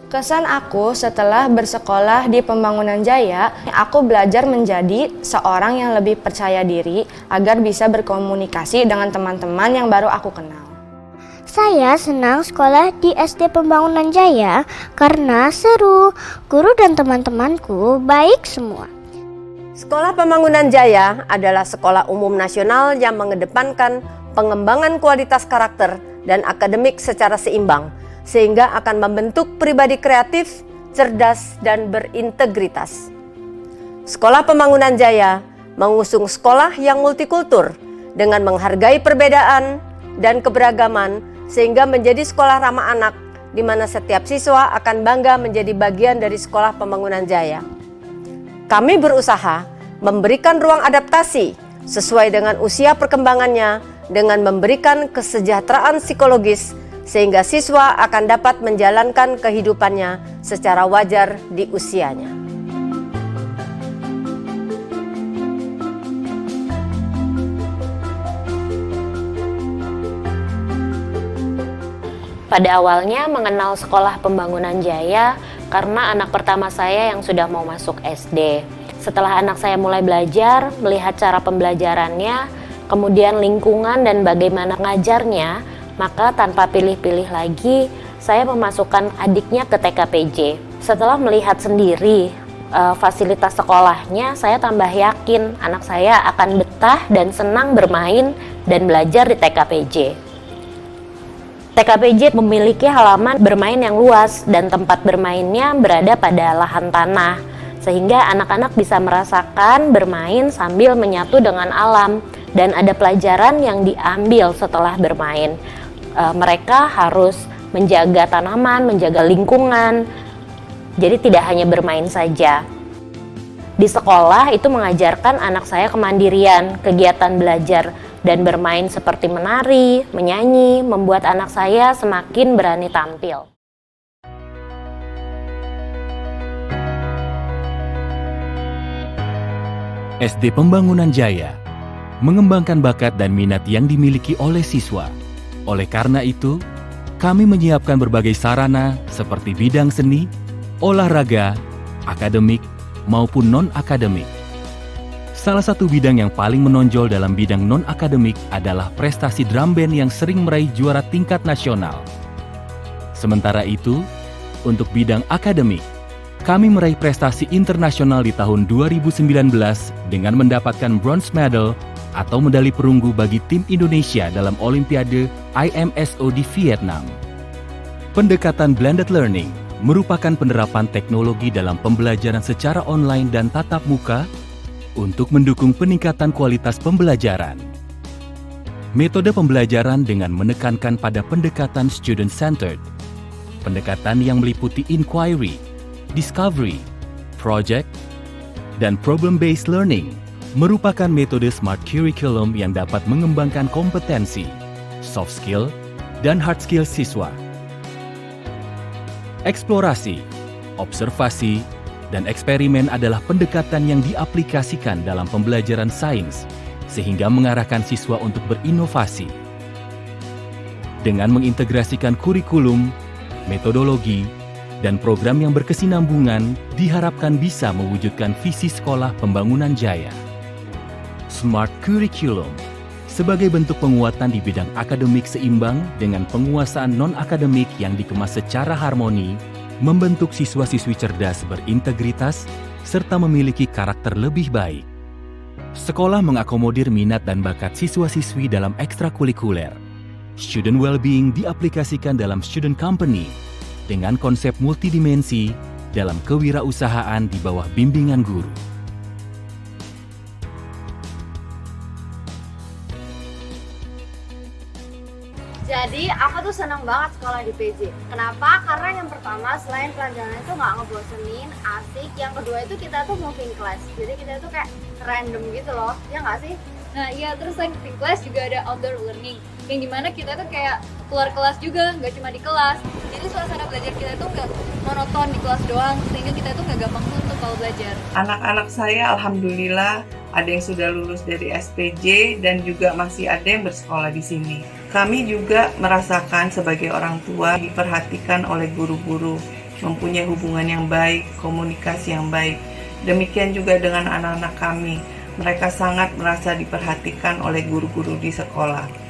Kesan aku setelah bersekolah di Pembangunan Jaya, aku belajar menjadi seorang yang lebih percaya diri agar bisa berkomunikasi dengan teman-teman yang baru aku kenal. Saya senang sekolah di SD Pembangunan Jaya karena seru, guru dan teman-temanku baik semua. Sekolah Pembangunan Jaya adalah sekolah umum nasional yang mengedepankan pengembangan kualitas karakter dan akademik secara seimbang, sehingga akan membentuk pribadi kreatif, cerdas, dan berintegritas. Sekolah Pembangunan Jaya mengusung sekolah yang multikultur dengan menghargai perbedaan dan keberagaman, sehingga menjadi sekolah ramah anak di mana setiap siswa akan bangga menjadi bagian dari Sekolah Pembangunan Jaya. Kami berusaha memberikan ruang adaptasi sesuai dengan usia perkembangannya dengan memberikan kesejahteraan psikologis sehingga siswa akan dapat menjalankan kehidupannya secara wajar di usianya. Pada awalnya mengenal Sekolah Pembangunan Jaya karena anak pertama saya yang sudah mau masuk SD. Setelah anak saya mulai belajar, melihat cara pembelajarannya, kemudian lingkungan dan bagaimana ngajarnya, maka tanpa pilih-pilih lagi, saya memasukkan adiknya ke TKPJ. Setelah melihat sendiri fasilitas sekolahnya, saya tambah yakin anak saya akan betah dan senang bermain dan belajar di TKPJ. TKPJ memiliki halaman bermain yang luas dan tempat bermainnya berada pada lahan tanah, sehingga anak-anak bisa merasakan bermain sambil menyatu dengan alam dan ada pelajaran yang diambil setelah bermain. Mereka harus menjaga tanaman, menjaga lingkungan, jadi tidak hanya bermain saja. Di sekolah itu mengajarkan anak saya kemandirian, kegiatan belajar dan bermain seperti menari, menyanyi, membuat anak saya semakin berani tampil. SD Pembangunan Jaya mengembangkan bakat dan minat yang dimiliki oleh siswa. Oleh karena itu, kami menyiapkan berbagai sarana seperti bidang seni, olahraga, akademik, maupun non-akademik. Salah satu bidang yang paling menonjol dalam bidang non-akademik adalah prestasi drum band yang sering meraih juara tingkat nasional. Sementara itu, untuk bidang akademik, kami meraih prestasi internasional di tahun 2019 dengan mendapatkan bronze medal atau medali perunggu bagi tim Indonesia dalam Olimpiade IMSO di Vietnam. Pendekatan blended learning merupakan penerapan teknologi dalam pembelajaran secara online dan tatap muka untuk mendukung peningkatan kualitas pembelajaran. Metode pembelajaran dengan menekankan pada pendekatan student-centered, pendekatan yang meliputi inquiry, discovery, project, dan problem-based learning merupakan metode smart curriculum yang dapat mengembangkan kompetensi, soft skill, dan hard skill siswa. Eksplorasi, observasi, dan eksperimen adalah pendekatan yang diaplikasikan dalam pembelajaran sains, sehingga mengarahkan siswa untuk berinovasi. Dengan mengintegrasikan kurikulum, metodologi, dan program yang berkesinambungan, diharapkan bisa mewujudkan visi Sekolah Pembangunan Jaya. Smart Curriculum sebagai bentuk penguatan di bidang akademik seimbang dengan penguasaan non-akademik yang dikemas secara harmoni, membentuk siswa-siswi cerdas berintegritas serta memiliki karakter lebih baik. Sekolah mengakomodir minat dan bakat siswa-siswi dalam ekstrakurikuler. Student well-being diaplikasikan dalam student company dengan konsep multidimensi dalam kewirausahaan di bawah bimbingan guru. Jadi aku tuh senang banget sekolah di PJ. Kenapa? Karena yang pertama selain pelajarannya itu nggak ngebosenin, asik. Yang kedua itu kita tuh moving class. Jadi kita tuh kayak random gitu loh, ya nggak sih? Nah iya, terus selain moving class juga ada outdoor learning, yang dimana kita tuh kayak keluar kelas juga, nggak cuma di kelas. Jadi suasana belajar kita tuh nggak monoton di kelas doang, sehingga kita tuh nggak gampang suntuk kalau belajar. Anak-anak saya alhamdulillah ada yang sudah lulus dari SPJ dan juga masih ada yang bersekolah di sini. Kami juga merasakan sebagai orang tua diperhatikan oleh guru-guru. mempunyai hubungan yang baik, komunikasi yang baik. Demikian juga dengan anak-anak kami. Mereka sangat merasa diperhatikan oleh guru-guru di sekolah.